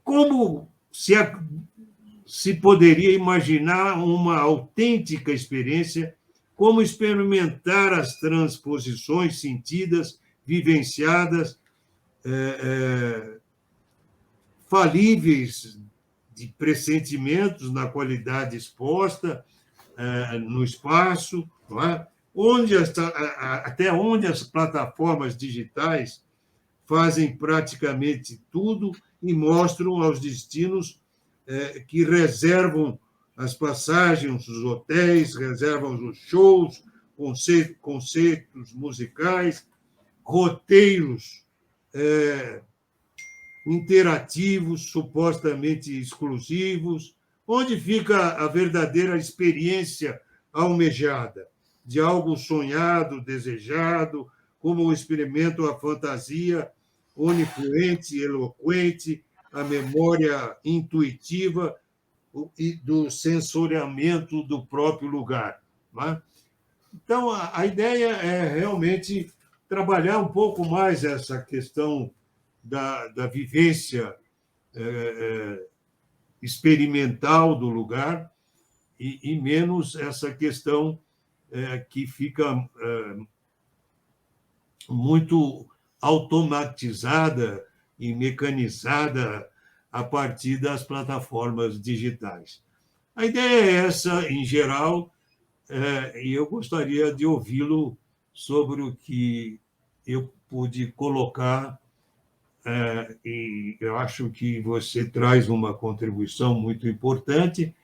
como se poderia imaginar uma autêntica experiência, como experimentar as transposições sentidas, vivenciadas, falíveis de pressentimentos na qualidade exposta no espaço, não é? Até onde as plataformas digitais fazem praticamente tudo e mostram aos destinos que reservam as passagens, os hotéis, reservam os shows, conceitos musicais, roteiros interativos, supostamente exclusivos, onde fica a verdadeira experiência almejada, de algo sonhado, desejado, como o experimento a fantasia onifluente, eloquente, a memória intuitiva e do sensoriamento do próprio lugar. Não é? Então, a ideia é realmente trabalhar um pouco mais essa questão da vivência experimental do lugar e menos essa questão que fica muito automatizada e mecanizada a partir das plataformas digitais. A ideia é essa, em geral, e eu gostaria de ouvi-lo sobre o que eu pude colocar, e eu acho que você traz uma contribuição muito importante,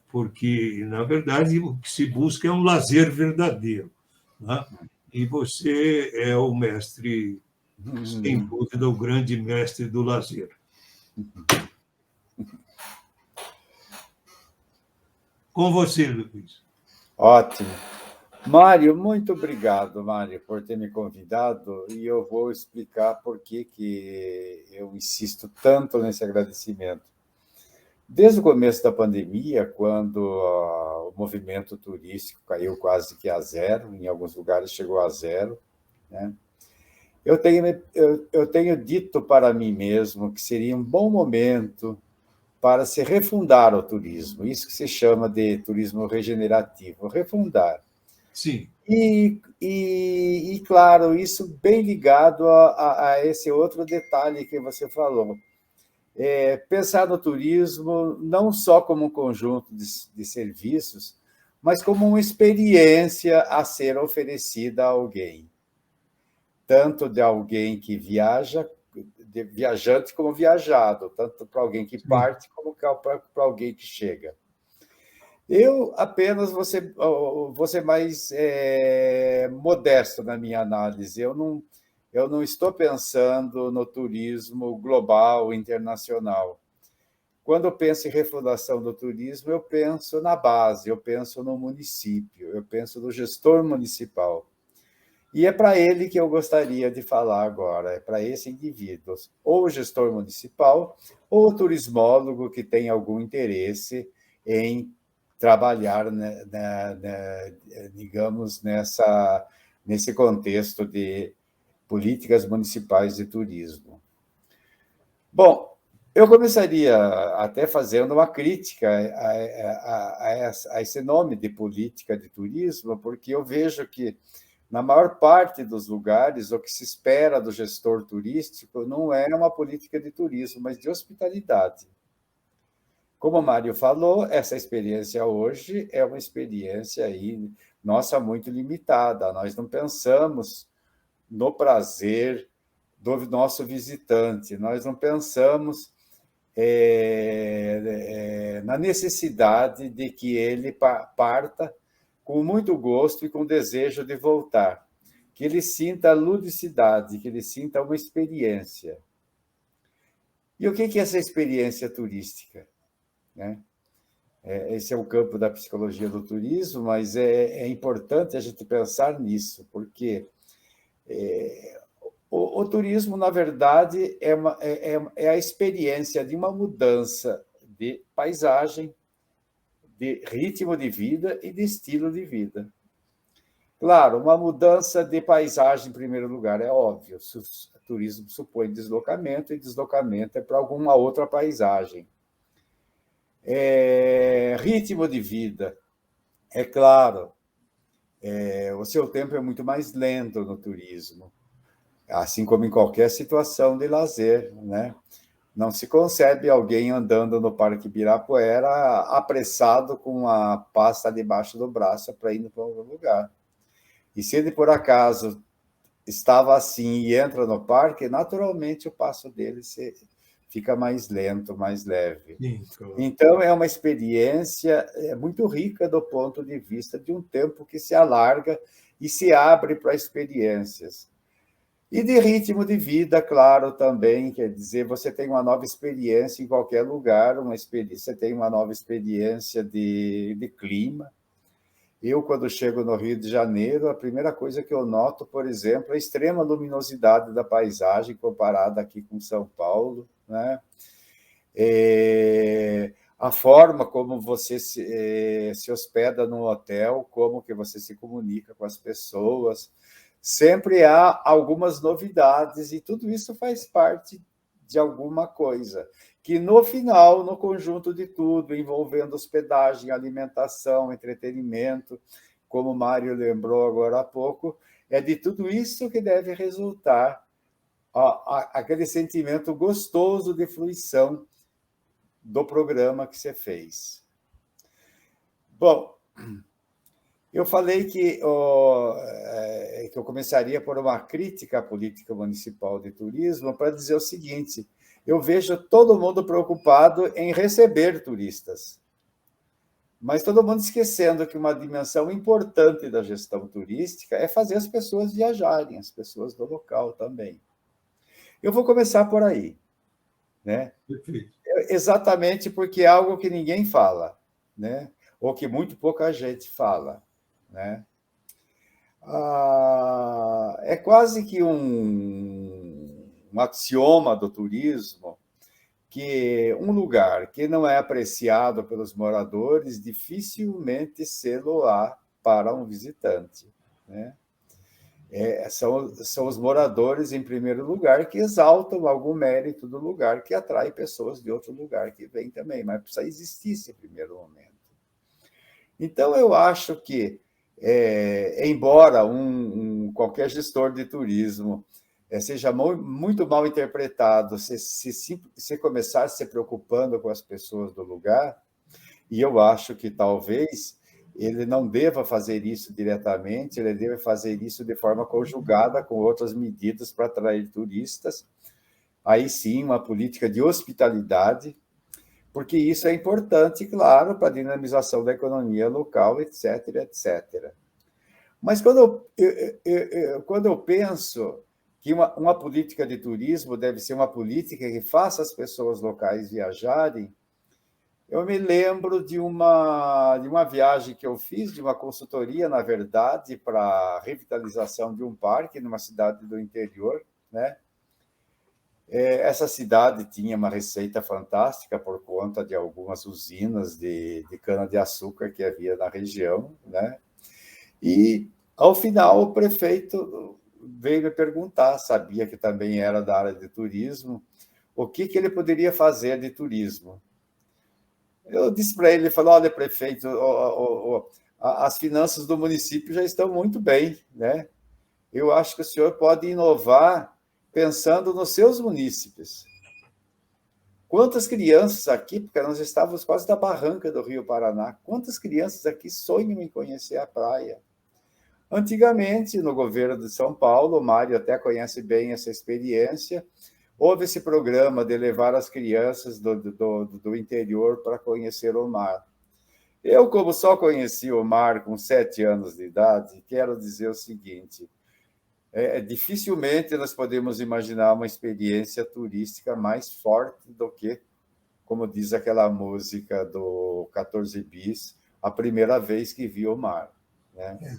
porque, na verdade, o que se busca é um lazer verdadeiro, né? E você é o mestre, sem dúvida, o grande mestre do lazer. Com você, Luiz. Ótimo. Mário, muito obrigado, Mário, por ter me convidado, e eu vou explicar por que eu insisto tanto nesse agradecimento. Desde o começo da pandemia, quando o movimento turístico caiu quase que a zero, em alguns lugares chegou a zero, né? Eu tenho dito para mim mesmo que seria um bom momento para se refundar o turismo, isso que se chama de turismo regenerativo, refundar. Sim. E claro, isso bem ligado a esse outro detalhe que você falou. Pensar no turismo não só como um conjunto de serviços, mas como uma experiência a ser oferecida a alguém. Tanto de alguém que viaja, de viajante como viajado, tanto para alguém que parte como para alguém que chega. Eu apenas vou ser mais modesto na minha análise. Eu não estou pensando no turismo global, internacional. Quando eu penso em refundação do turismo, eu penso na base, eu penso no município, eu penso no gestor municipal. E é para ele que eu gostaria de falar agora, é para esse indivíduo, ou o gestor municipal, ou o turismólogo que tem algum interesse em trabalhar, digamos, nesse contexto de políticas municipais de turismo. Bom, eu começaria até fazendo uma crítica a esse nome de política de turismo, porque eu vejo que, na maior parte dos lugares, o que se espera do gestor turístico não é uma política de turismo, mas de hospitalidade. Como o Mário falou, essa experiência hoje é uma experiência aí, nossa, muito limitada. Nós não pensamos no prazer do nosso visitante, nós não pensamos na necessidade de que ele parta com muito gosto e com desejo de voltar, que ele sinta a ludicidade, que ele sinta uma experiência. E o que é essa experiência turística? Né? Esse é o campo da psicologia do turismo, mas é importante a gente pensar nisso, porque o turismo, na verdade, é a experiência de uma mudança de paisagem, de ritmo de vida e de estilo de vida. Claro, uma mudança de paisagem, em primeiro lugar, é óbvio. turismo supõe deslocamento, e deslocamento é para alguma outra paisagem. Ritmo de vida, é claro, o seu tempo é muito mais lento no turismo, assim como em qualquer situação de lazer, né? Não se concebe alguém andando no Parque Ibirapuera apressado com a pasta debaixo do braço para ir para algum lugar. E se ele, por acaso, estava assim e entra no parque, naturalmente o passo dele fica mais lento, mais leve. Sim, claro. Então, é uma experiência muito rica do ponto de vista de um tempo que se alarga e se abre para experiências. E de ritmo de vida, claro, também, quer dizer, você tem uma nova experiência em qualquer lugar, você tem uma nova experiência de clima. Eu, quando chego no Rio de Janeiro, a primeira coisa que eu noto, por exemplo, é a extrema luminosidade da paisagem comparada aqui com São Paulo, né? A forma como você se hospeda no hotel, como que você se comunica com as pessoas, sempre há algumas novidades e tudo isso faz parte de alguma coisa, que no final, no conjunto de tudo, envolvendo hospedagem, alimentação, entretenimento, como o Mário lembrou agora há pouco, é de tudo isso que deve resultar aquele sentimento gostoso de fruição do programa que você fez. Bom, eu falei que eu começaria por uma crítica à política municipal de turismo para dizer o seguinte: eu vejo todo mundo preocupado em receber turistas, mas todo mundo esquecendo que uma dimensão importante da gestão turística é fazer as pessoas viajarem, as pessoas do local também. Eu vou começar por aí, né? Perfeito. Exatamente porque é algo que ninguém fala, né? Ou que muito pouca gente fala, né? É quase que um axioma do turismo que um lugar que não é apreciado pelos moradores dificilmente sê-lo-á para um visitante, né? São os moradores, em primeiro lugar, que exaltam algum mérito do lugar, que atrai pessoas de outro lugar que vêm também, mas precisa existir esse primeiro momento. Então, eu acho que, embora qualquer gestor de turismo seja muito mal interpretado, se começar se preocupando com as pessoas do lugar, e eu acho que talvez ele não deva fazer isso diretamente, ele deve fazer isso de forma conjugada com outras medidas para atrair turistas. Aí sim, uma política de hospitalidade, porque isso é importante, claro, para a dinamização da economia local, etc, etc. Mas quando eu penso que uma política de turismo deve ser uma política que faça as pessoas locais viajarem, eu me lembro de uma viagem que eu fiz, de uma consultoria, na verdade, para a revitalização de um parque numa cidade do interior, né? Essa cidade tinha uma receita fantástica por conta de algumas usinas de cana-de-açúcar que havia na região, né? E, ao final, o prefeito veio me perguntar, sabia que também era da área de turismo, o que ele poderia fazer de turismo. Eu disse para ele, ele falou, olha, prefeito, as finanças do município já estão muito bem, né? Eu acho que o senhor pode inovar pensando nos seus munícipes. Quantas crianças aqui, porque nós estávamos quase na barranca do Rio Paraná, quantas crianças aqui sonham em conhecer a praia? Antigamente, no governo de São Paulo, o Mário até conhece bem essa experiência, houve esse programa de levar as crianças do interior para conhecer o mar. Eu, como só conheci o mar com 7 anos de idade, quero dizer o seguinte, dificilmente nós podemos imaginar uma experiência turística mais forte do que, como diz aquela música do 14 Bis, a primeira vez que vi o mar, né?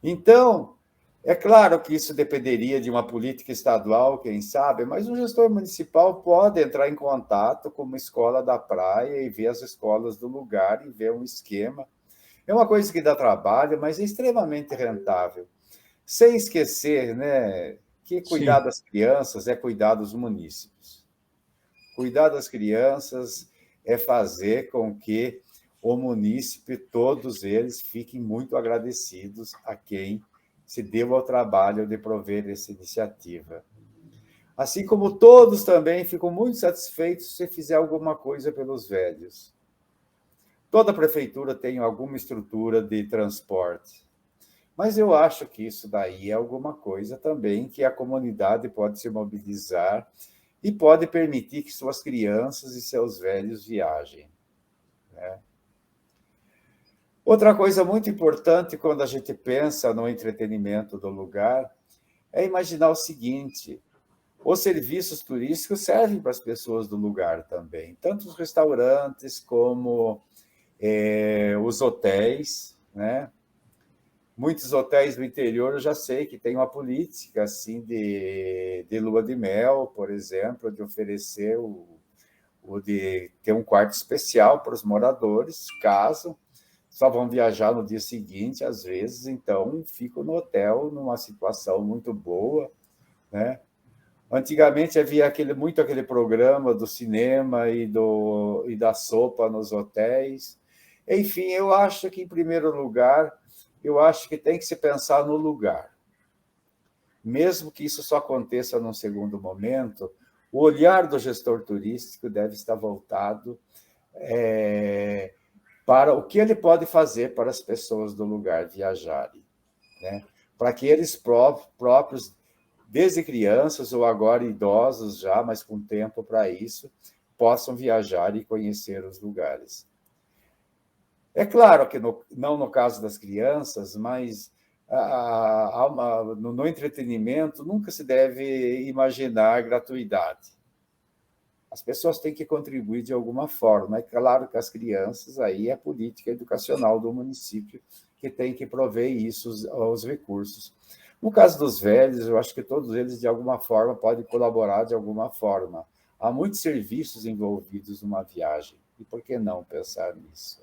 Então, é claro que isso dependeria de uma política estadual, quem sabe, mas um gestor municipal pode entrar em contato com uma escola da praia e ver as escolas do lugar e ver um esquema. É uma coisa que dá trabalho, mas é extremamente rentável. Sem esquecer, né, que cuidar Sim, das crianças é cuidar dos munícipes. Cuidar das crianças é fazer com que o munícipe, todos eles, fiquem muito agradecidos a quem se deu ao trabalho de prover essa iniciativa. Assim como todos também ficam muito satisfeitos se fizer alguma coisa pelos velhos. Toda prefeitura tem alguma estrutura de transporte, mas eu acho que isso daí é alguma coisa também que a comunidade pode se mobilizar e pode permitir que suas crianças e seus velhos viajem. Outra coisa muito importante quando a gente pensa no entretenimento do lugar é imaginar o seguinte: os serviços turísticos servem para as pessoas do lugar também, tanto os restaurantes como os hotéis, né? Muitos hotéis do interior eu já sei que tem uma política assim de lua de mel, por exemplo, de oferecer o de ter um quarto especial para os moradores, caso só vão viajar no dia seguinte, às vezes, então ficam no hotel numa situação muito boa, né? Antigamente havia muito aquele programa do cinema e da sopa nos hotéis. Enfim, eu acho que, em primeiro lugar, eu acho que tem que se pensar no lugar. Mesmo que isso só aconteça num segundo momento, o olhar do gestor turístico deve estar voltado para o que ele pode fazer para as pessoas do lugar viajarem, né? Para que eles próprios, desde crianças ou agora idosos já, mas com tempo para isso, possam viajar e conhecer os lugares. É claro que não no caso das crianças, mas no entretenimento nunca se deve imaginar gratuidade. As pessoas têm que contribuir de alguma forma. É claro que as crianças, aí é a política educacional do município que tem que prover isso, os recursos. No caso dos velhos, eu acho que todos eles, de alguma forma, podem colaborar de alguma forma. Há muitos serviços envolvidos numa viagem, e por que não pensar nisso?